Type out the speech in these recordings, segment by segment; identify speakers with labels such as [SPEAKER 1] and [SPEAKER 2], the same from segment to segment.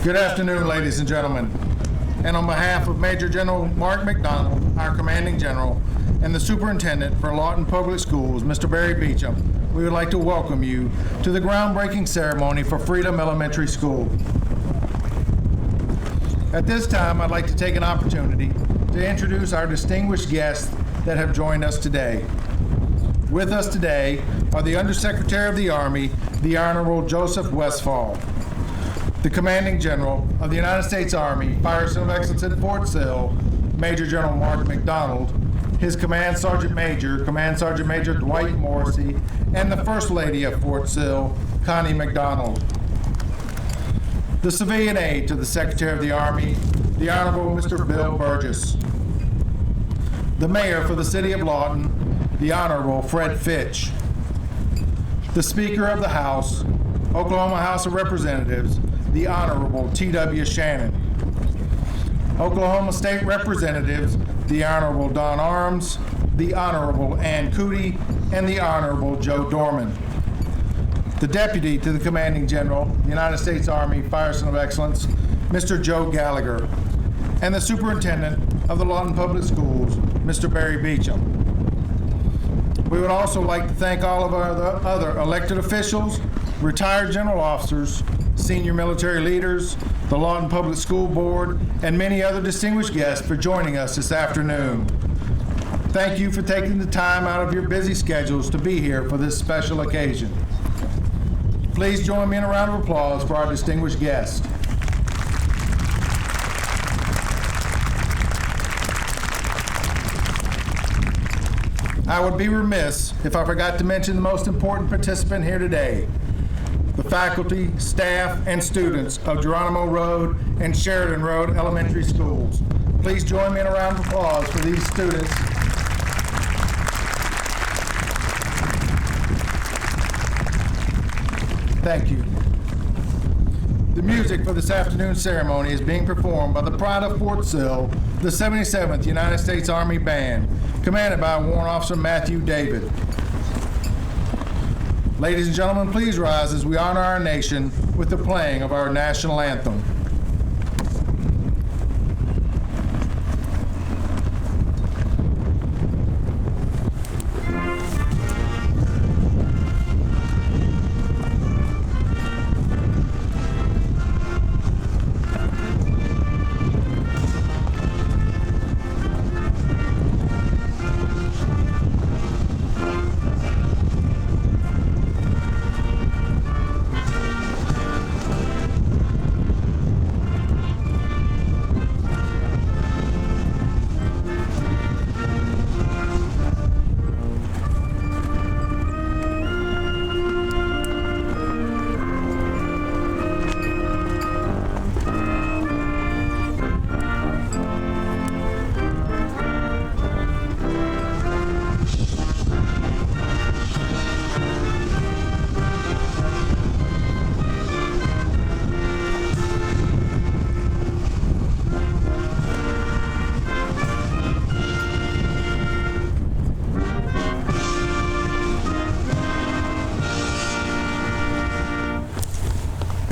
[SPEAKER 1] Good afternoon, ladies and gentlemen. And on behalf of Major General Mark McDonald, our commanding general, and the superintendent for Lawton Public Schools, Mr. Barry Beecham, we would like to welcome you to the groundbreaking ceremony for Freedom Elementary School. At this time, I'd like to take an opportunity to introduce our distinguished guests that have joined us today. With us today are the Undersecretary of the Army, the Honorable Joseph Westfall, the Commanding General of the United States Army, Fire Center of Excellence at Fort Sill, Major General Mark McDonald, his Command Sergeant Major Dwight Morrissey, and the First Lady of Fort Sill, Connie McDonald. The civilian aide to the Secretary of the Army, the Honorable Mr. Bill Burgess. The Mayor for the City of Lawton, the Honorable Fred Fitch. The Speaker of the House, Oklahoma House of Representatives, the Honorable T.W. Shannon. Oklahoma State Representatives, the Honorable Don Arms, the Honorable Ann Cootie, and the Honorable Joe Dorman. The Deputy to the Commanding General, United States Army Fire Center of Excellence, Mr. Joe Gallagher, and the Superintendent of the Lawton Public Schools, Mr. Barry Beecham. We would also like to thank all of our other elected officials, retired general officers, senior military leaders, the Lawton Public School Board, and many other distinguished guests for joining us this afternoon. Thank you for taking the time out of your busy schedules to be here for this special occasion. Please join me in a round of applause for our distinguished guests. I would be remiss if I forgot to mention the most important participant here today, the faculty, staff, and students of Geronimo Road and Sheridan Road Elementary Schools. Please join me in a round of applause for these students. Thank you. The music for this afternoon's ceremony is being performed by the Pride of Fort Sill, the 77th United States Army Band, commanded by Warrant Officer Matthew David. Ladies and gentlemen, please rise as we honor our nation with the playing of our national anthem.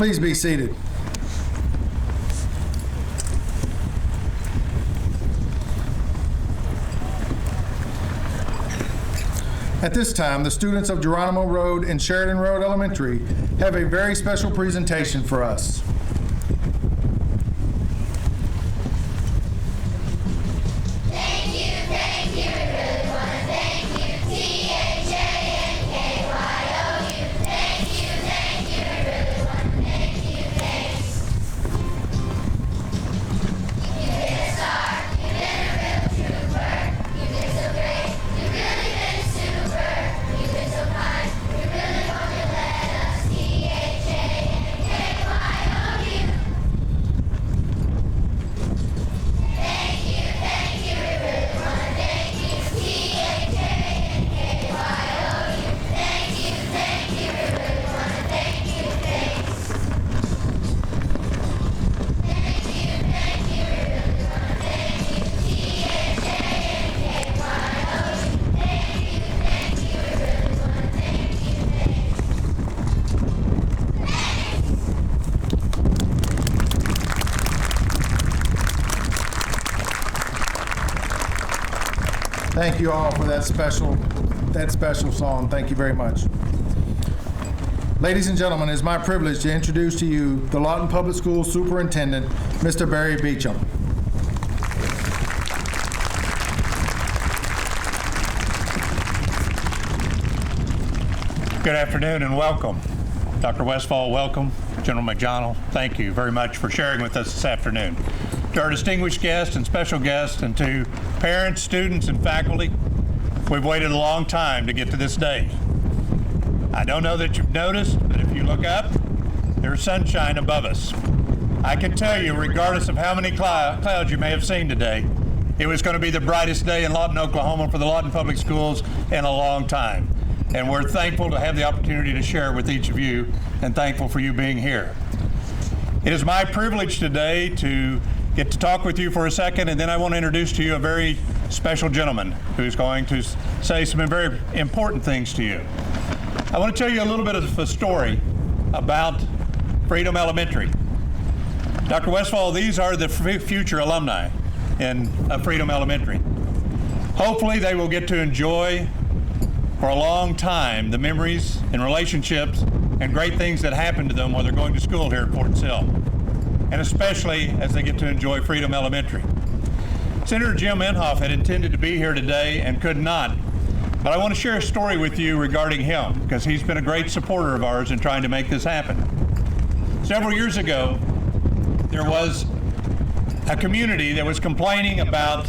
[SPEAKER 1] Please be seated. At this time, the students of Geronimo Road and Sheridan Road Elementary have a very special presentation for us.
[SPEAKER 2] You really want to let us, THANKYOU.
[SPEAKER 1] thank you all for that special song. Thank you very much. Ladies and gentlemen, it is my privilege to introduce to you the Lawton Public Schools Superintendent, Mr. Barry Beecham.
[SPEAKER 2] Good afternoon and welcome. Dr. Westfall, welcome. General McDonald, thank you very much for sharing with us this afternoon. To our distinguished guests and special guests, and to parents, students, and faculty, we've waited a long time to get to this day. I don't know that you've noticed, but if you look up, there's sunshine above us. I can tell you, regardless of how many clouds you may have seen today, it was going to be the brightest day in Lawton, Oklahoma for the Lawton Public Schools in a long time. And we're thankful to have the opportunity to share with each of you, and thankful for you being here. It is my privilege today to get to talk with you for a second, and then I want to introduce to you a very special gentleman who's going to say some very important things to you. I want to tell you a little bit of a story about Freedom Elementary. Dr. Westfall, these are the future alumni of Freedom Elementary. Hopefully they will get to enjoy for a long time the memories and relationships and great things that happen to them while they're going to school here at Fort Sill, and especially as they get to enjoy Freedom Elementary. Senator Jim Inhofe had intended to be here today and could not, but I want to share a story with you regarding him because he's been a great supporter of ours in trying to make this happen. Several years ago, there was a community that was complaining about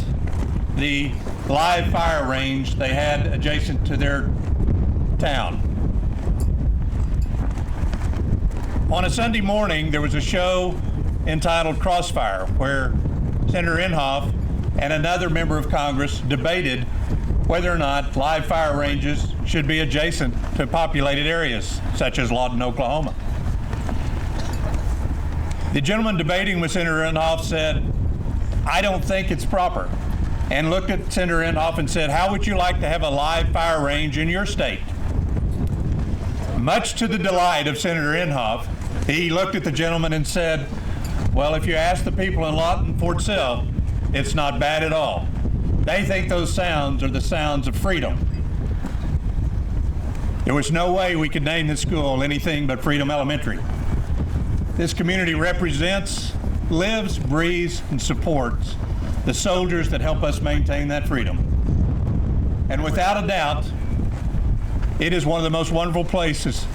[SPEAKER 2] the live fire range they had adjacent to their town. On a Sunday morning, there was a show entitled Crossfire, where Senator Inhofe and another member of Congress debated whether or not live fire ranges should be adjacent to populated areas, such as Lawton, Oklahoma. The gentleman debating with Senator Inhofe said, "I don't think it's proper," and looked at Senator Inhofe and said, "How would you like to have a live fire range in your state?" Much to the delight of Senator Inhofe, he looked at the gentleman and said, "Well, if you ask the people in Lawton, Fort Sill, it's not bad at all. They think those sounds are the sounds of freedom." There was no way we could name this school anything but Freedom Elementary. This community represents, lives, breathes, and supports the soldiers that help us maintain that freedom. And without a doubt, it is one of the most wonderful places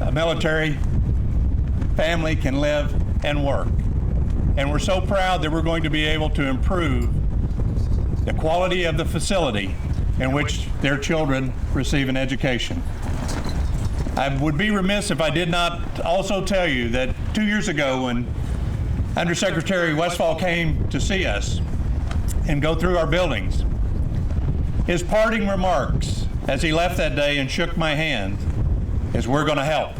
[SPEAKER 2] a military family can live and work. And we're so proud that we're going to be able to improve the quality of the facility in which their children receive an education. I would be remiss if I did not also tell you that 2 years ago, when Undersecretary Westfall came to see us and go through our buildings, his parting remarks as he left that day and shook my hand is, "We're going to help."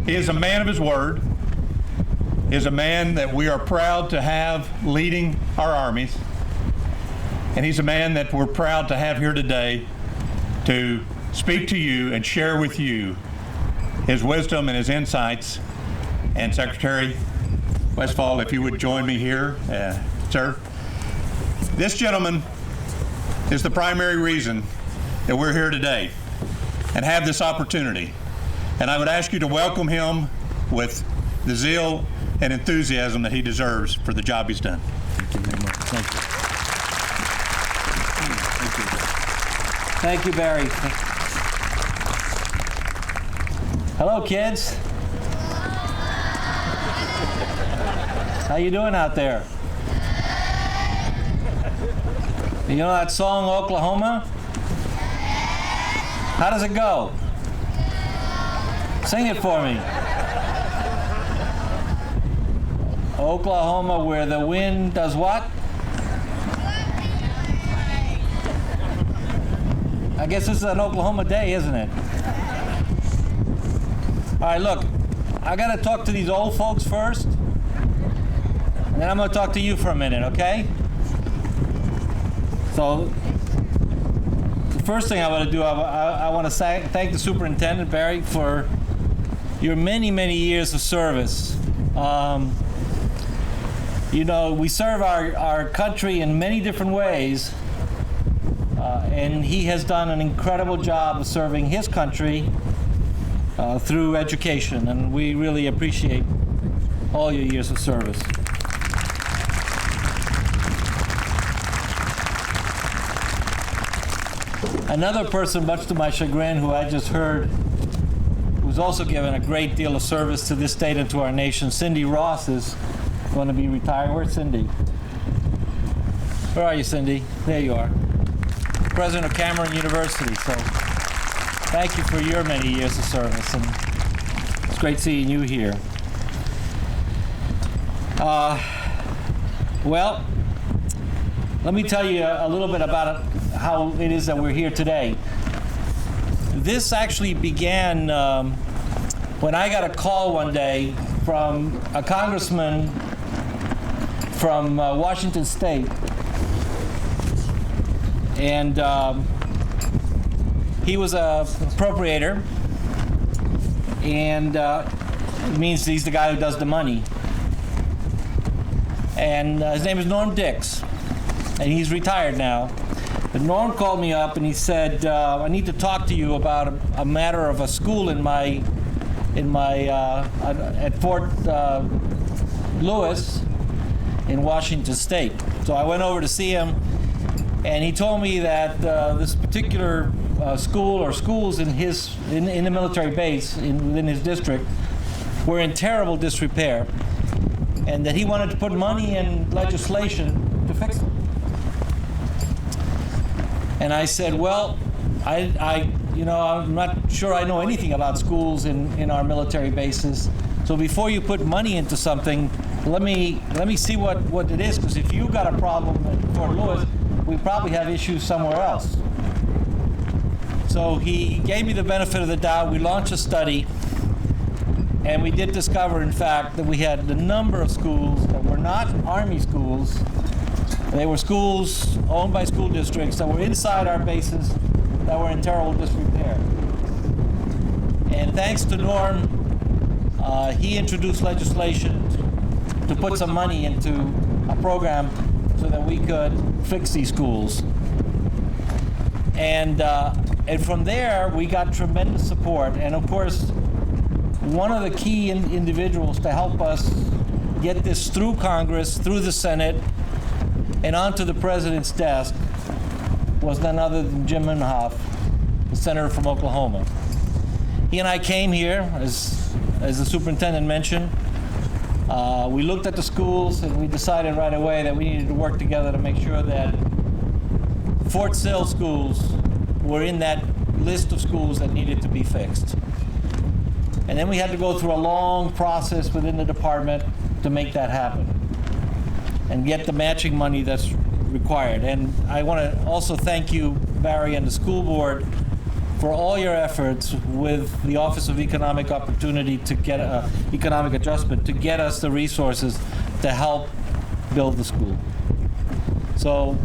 [SPEAKER 2] He is a man of his word. He is a man that we are proud to have leading our armies. And he's a man that we're proud to have here today to speak to you and share with you his wisdom and his insights. And Secretary Westfall, if you would join me here, sir. This gentleman is the primary reason that we're here today and have this opportunity. And I would ask you to welcome him with the zeal and enthusiasm that he deserves for the job he's done.
[SPEAKER 3] Thank you very much. Thank you. Thank you, Barry. Hello, kids. How you doing out there? You know that song, Oklahoma? How does it go? Sing it for me. Oklahoma, where the wind does what? I guess this is an Oklahoma day, isn't it? All right, look, I got to talk to these old folks first, and then I'm going to talk to you for a minute, okay? So, the first thing I want to do, I want to thank the superintendent, Barry, for your many, many years of service. You know, we serve our country in many different ways, and he has done an incredible job of serving his country through education, and we really appreciate all your years of service. Another person, much to my chagrin, who I just heard, who's also given a great deal of service to this state and to our nation, Cindy Ross, is going to be retiring. Where's Cindy? Where are you, Cindy? There you are. President of Cameron University. So thank you for your many years of service, and it's great seeing you here. Well, let me tell you a little bit about how it is that we're here today. This actually began when I got a call one day from a congressman from Washington State, and he was a appropriator, and it means he's the guy who does the money. And his name is Norm Dix, and he's retired now. But Norm called me up and he said, "I need to talk to you about a matter of a school at Fort Lewis in Washington State." So I went over to see him, and he told me that this particular school or schools in the military base within his district were in terrible disrepair, and that he wanted to put money in legislation to fix them. And I said, well, I'm not sure I know anything about schools in our military bases. So before you put money into something, let me see what it is, because if you got a problem at Fort Lewis, we probably have issues somewhere else. So he gave me the benefit of the doubt. We launched a study, and we did discover, in fact, that we had a number of schools that were not Army schools. They were schools owned by school districts that were inside our bases that were in terrible disrepair. And thanks to Norm, he introduced legislation to put some money into a program so that we could fix these schools. And from there, we got tremendous support. And of course, one of the key individuals to help us get this through Congress, through the Senate, and onto the president's desk was none other than Jim Inhofe, the senator from Oklahoma. He and I came here, as the superintendent mentioned. We looked at the schools, and we decided right away that we needed to work together to make sure that Fort Sill schools were in that list of schools that needed to be fixed. And then we had to go through a long process within the department to make that happen and get the matching money that's required. And I want to also thank you, Barry, and the school board for all your efforts with the Office of Economic Opportunity to get economic adjustment to get us the resources to help build the school. So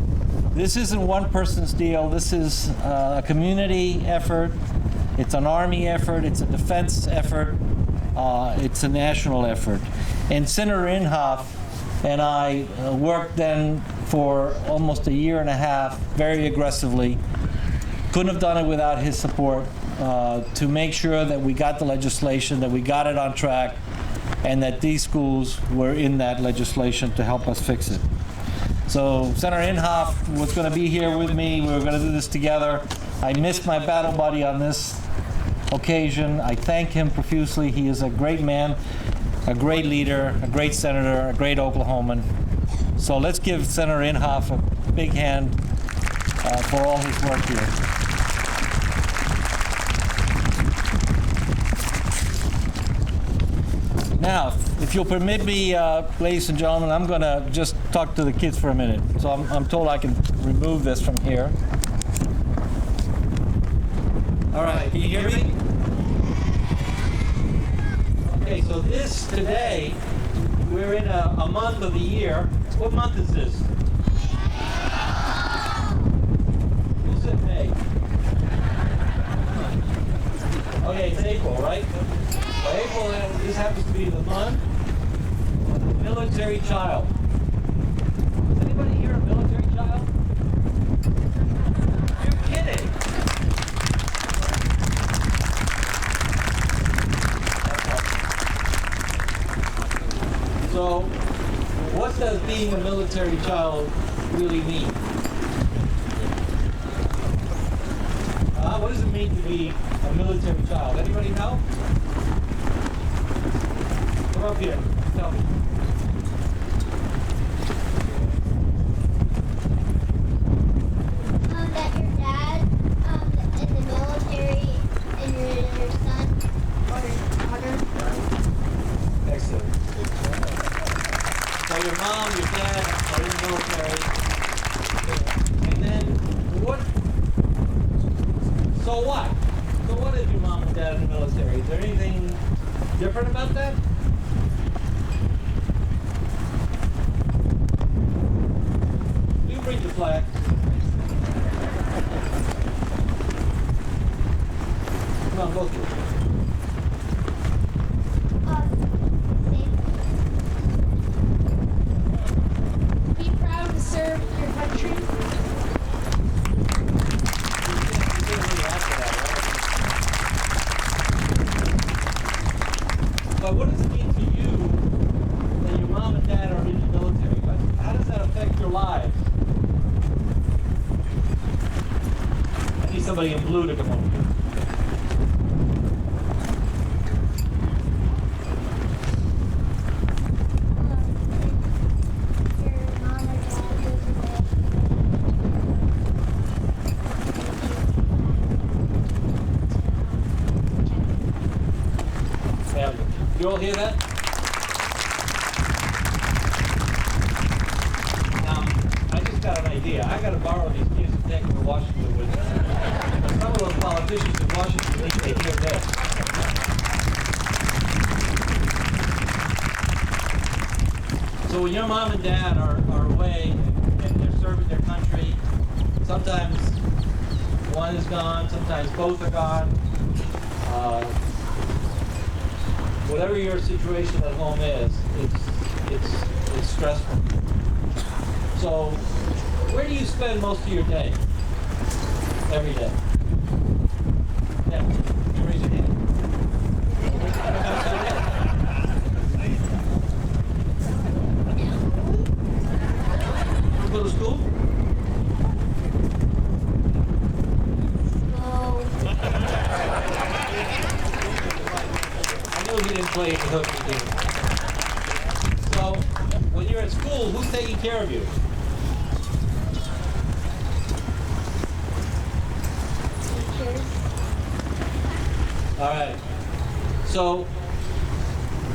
[SPEAKER 3] this isn't one person's deal. This is a community effort. It's an Army effort. It's a defense effort. It's a national effort. And Senator Inhofe and I worked then for almost a year and a half, very aggressively. Couldn't have done it without his support to make sure that we got the legislation, that we got it on track, and that these schools were in that legislation to help us fix it. So Senator Inhofe was going to be here with me. We were going to do this together. I missed my battle buddy on this occasion. I thank him profusely. He is a great man, a great leader, a great senator, a great Oklahoman. So let's give Senator Inhofe a big hand for all his work here. Now, if you'll permit me, ladies and gentlemen, I'm going to just talk to the kids for a minute. So I'm told I can remove this from here. All right, can you hear me? Okay, so today, we're in a month of the year. What month is this? Who's in May? Okay, it's April, right? Well, April, this happens to be the month of the military child. Is anybody here a military child? being a military child really mean? What does it mean to be a military child? Anybody know? Come up here, tell me.
[SPEAKER 4] That your dad in the military and your son or daughter.
[SPEAKER 3] Excellent. So your mom, your dad are in the military. And then what? So what? So what is your mom and dad in the military? Is there anything different about that? You bring the flag. Come on, go through.
[SPEAKER 4] Be proud to serve your country.
[SPEAKER 3] But what does it mean to you that your mom and dad are in the military? But how does that affect your lives? I need somebody in blue to come over here.
[SPEAKER 4] Your mom or dad goes
[SPEAKER 3] Yeah. You all hear that? Now, I just got an idea. I got to borrow these kids and take them to Washington with me. Some of those politicians in Washington need to hear this. So when your mom and dad are away and they're serving their country, sometimes one is gone, sometimes both are gone. Whatever your situation at home is, it's stressful. So, where do you spend most of your day? Every day? Yeah, you raise your hand. You go to school? I knew he didn't play any hooky game. So, when you're at school, who's taking care of you? All right. So,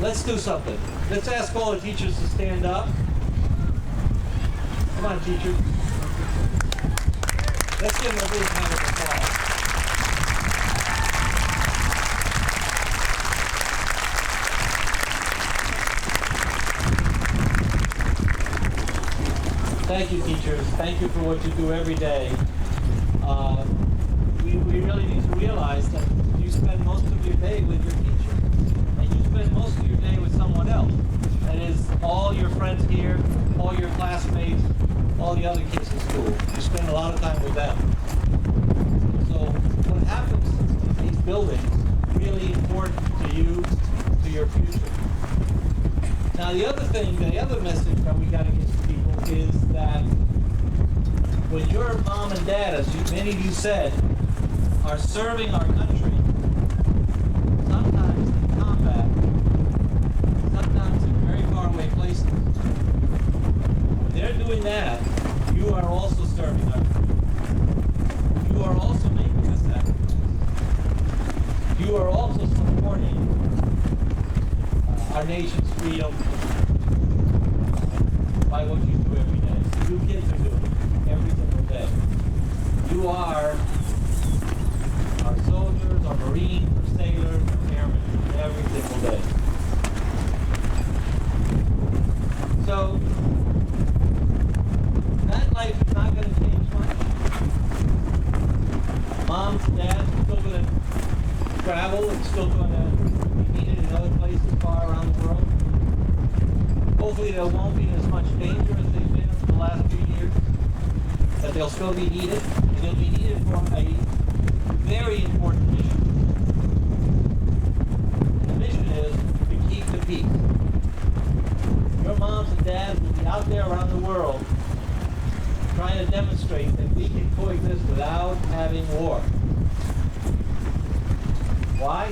[SPEAKER 3] let's do something. Let's ask all the teachers to stand up. Come on, teachers. Let's give them a big round of applause. Thank you, teachers. Thank you for what you do every day. We really need to realize that you spend most of your day with your teacher, and you spend most of your day with someone else. That is, all your friends here, all your classmates, all the other kids in school. You spend a lot of time with them. So what happens in these buildings is really important to you, to your future. Now the other thing, the other message that we got to get to people is that when your mom and dad, as many of you said, are serving our country, sometimes in combat, sometimes in very far away places, when they're doing that, you are also serving our country. You are also making this happen. You are also supporting our nation's freedom by what you do every day. You kids are doing every single day. You are our soldiers, our Marines, our sailors, our airmen, every single day. So, that life is not going to change much. Moms, dads are still going to travel and still going to be needed in other places far around the world. Hopefully there won't be as much danger as they've been in the last few years, but they'll still be needed, and they'll be needed for a very important mission. And the mission is to keep the peace. Your moms and dads will be out there around demonstrate that we can coexist without having war. Why?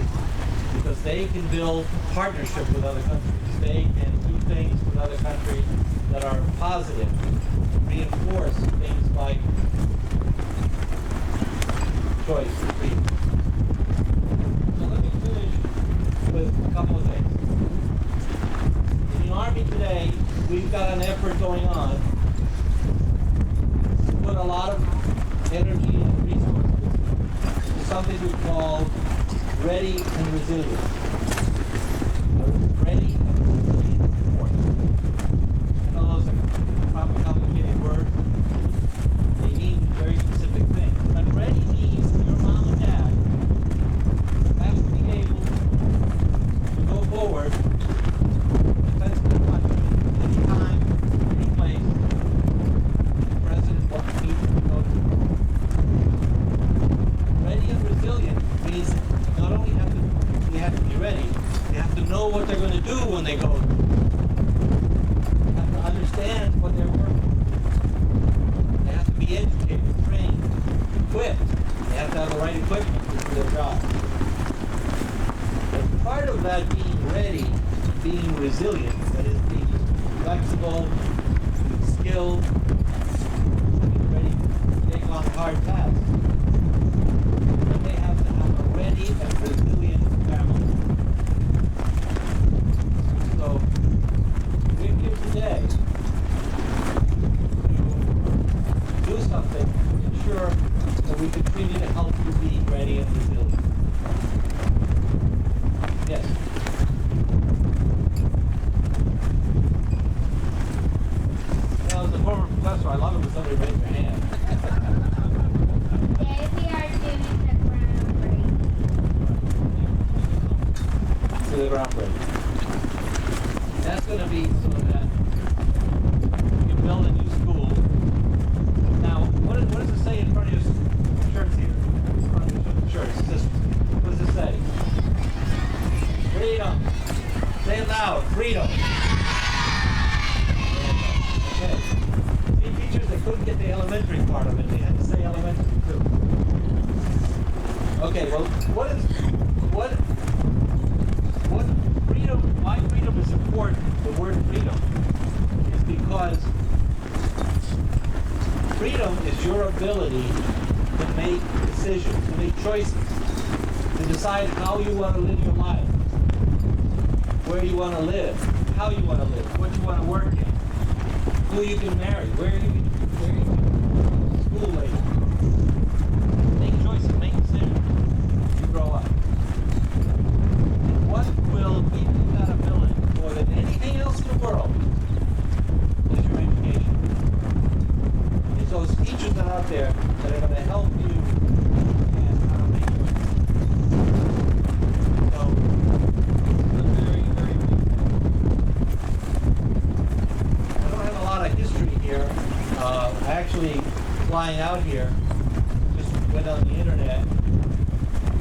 [SPEAKER 3] Because they can build partnership with other countries. They can do things with other countries that are positive, reinforce things like choice and freedom. So let me finish with a couple of things. In the Army today, we've got an effort going on to put a lot of energy and resources into something we call ready and resilient. Ready and resilient force. I know those are probably complicated words. They mean very specific things. But ready means your mom and dad have to be able to go forward, defense of their country, anytime, any place, the president wants me to go to. Ready and resilient means not only they have to be ready, they have to know what they're going to do when they go. They have to understand what they're working on. They have to be educated, trained, equipped. They have to have the right equipment to do their job. And part of that being ready, being resilient, that is being flexible, being skilled, being ready to take on hard tasks, but they have to have a ready and resilient family. So we're here today to do something to ensure that we continue to help you be ready and resilient. Yes. Well, as a former professor, I love it when somebody raises their hand.
[SPEAKER 4] Today we are doing the groundbreaking.
[SPEAKER 3] To the groundbreaking. That's going to be so that you build a new school. Now, what does it say in front of your shirts here? In front of your shirts. What does it say? Freedom. Say it loud. Freedom. Okay. See, teachers that couldn't get the elementary part of it, they had to say elementary too. Okay, well, what freedom, why freedom is important, the word freedom, is because freedom is your ability to make decisions, to make choices, to decide how you want to live your life, where you want to live, how you want to live, what you want to work in, who you can marry, where you can school later. Make choices, make decisions as you grow up. And what will give you that ability more than anything else in the world is your education. It's those teachers that are out there that are going to help you and how to make choices. So, it's a very, very big thing. I don't have a lot of history here. Actually, flying out here, just went on the internet,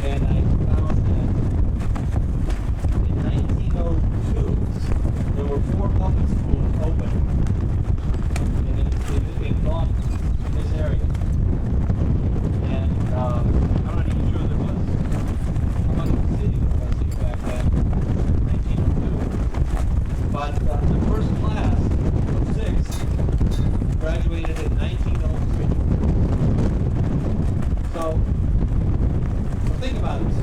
[SPEAKER 3] and I found that in 1902, there were 4 public schools open in Lawton, in this area. And I'm not even sure there was a city that was here back then, 1902. But the first class of 6 graduated in 1903. So think about this.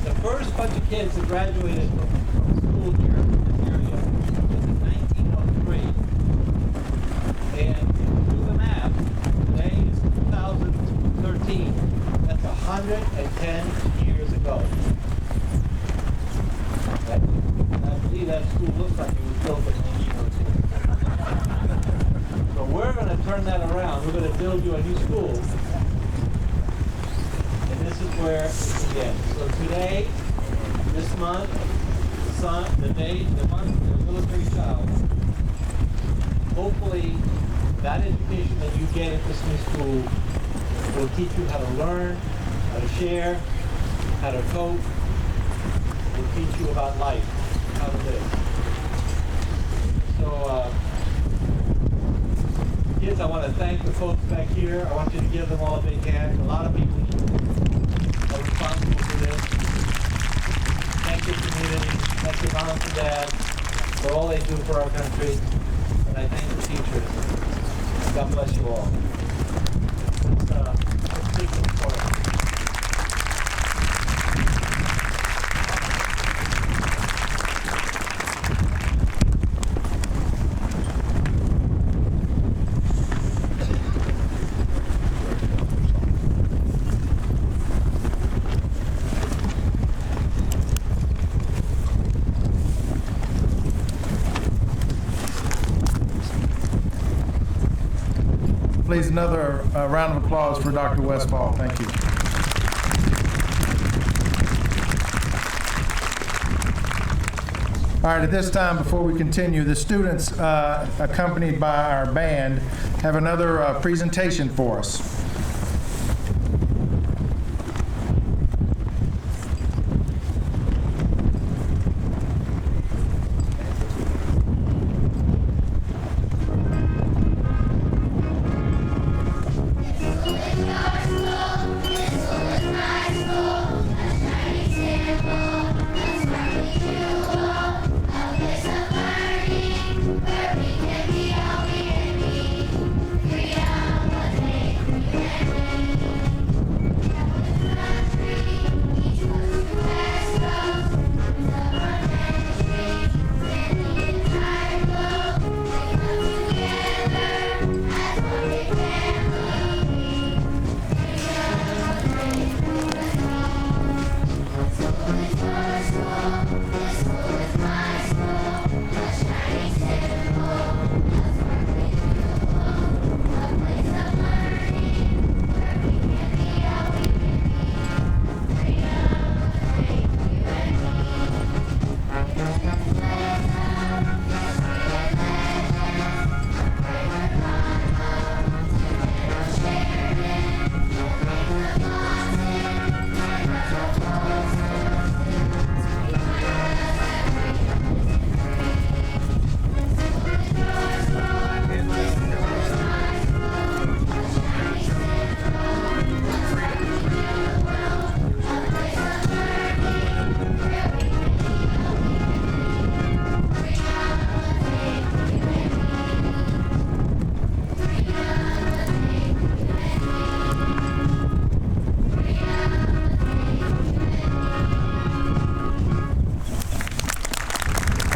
[SPEAKER 3] The first bunch of kids that graduated from school here in this area was in 1903. And if you do the math, today is 2013. That's 110 years ago. I believe that school looks like it was built in 1902. So we're going to turn that around. We're going to build you a new school. And this is where it begins. So today, this month, the month of the military child, hopefully that education that you get at this new school will teach you how to learn, how to share, how to cope, will teach you about life, how to live. So kids, I want to thank the folks back here. I want you to give them all a big hand. A lot of people are responsible for this. Thank your community, thank your moms and dads for all they do for our country, and I thank the teachers. God bless you all. Let's take them forward.
[SPEAKER 1] Please, another round of applause for Dr. Westfall. Thank you. All right, at this time, before we continue, the students, accompanied by our band, have another presentation for us.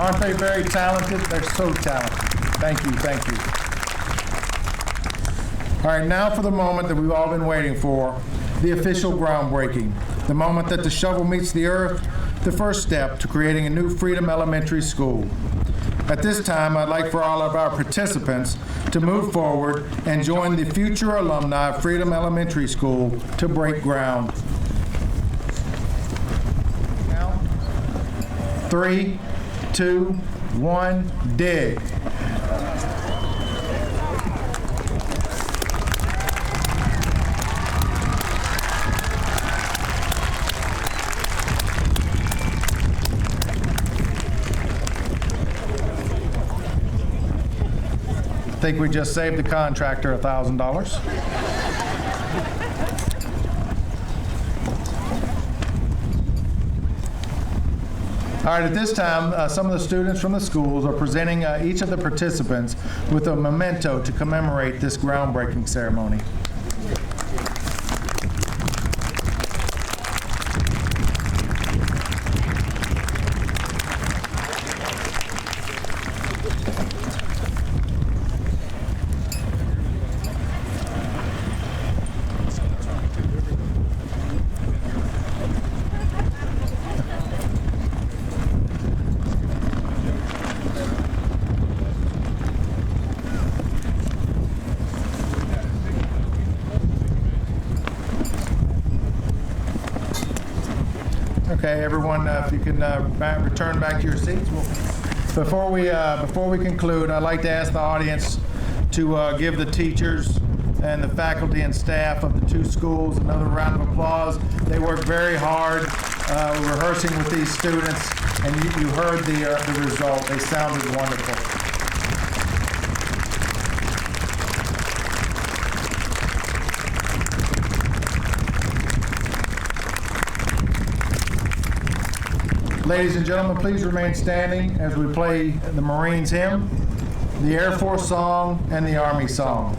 [SPEAKER 1] Aren't they very talented? They're so talented. Thank you, thank you. All right, now for the moment that we've all been waiting for, the official groundbreaking. The moment that the shovel meets the earth, the first step to creating a new Freedom Elementary School. At this time, I'd like for all of our participants to move forward and join the future alumni of Freedom Elementary School to break ground. Now, 3, 2, 1, dig. I think we just saved the contractor $1,000. All right, at this time, some of the students from the schools are presenting each of the participants with a memento to commemorate this groundbreaking ceremony. Okay, everyone, if you can return back to your seats. Before we conclude, I'd like to ask the audience to give the teachers and the faculty and staff of the two schools another round of applause. They worked very hard rehearsing with these students, and you heard the result. They sounded wonderful. Ladies and gentlemen, please remain standing as we play the Marines hymn, the Air Force song, and the Army song.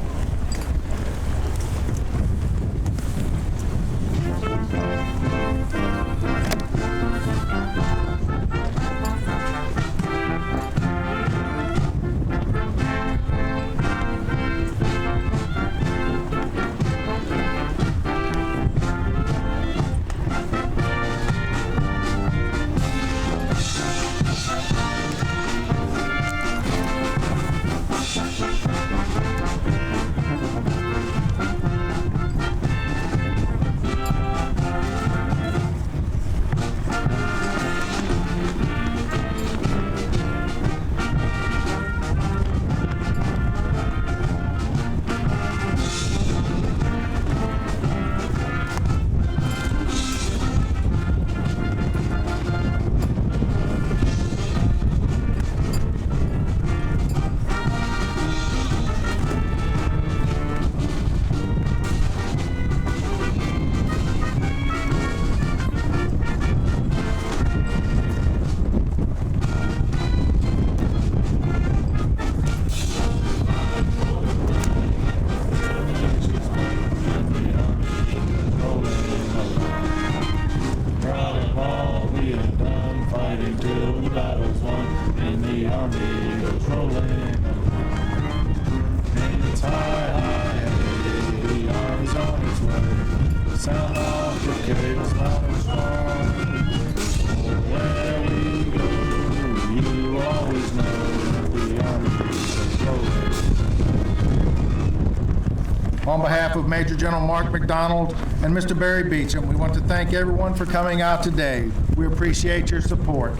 [SPEAKER 1] On behalf of Major General Mark McDonald and Mr. Barry Beecham, we want to thank everyone for coming out today. We appreciate your support.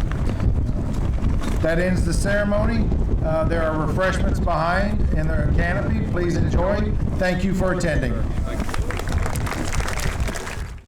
[SPEAKER 1] That ends the ceremony. There are refreshments behind in the canopy. Please enjoy. Thank you for attending.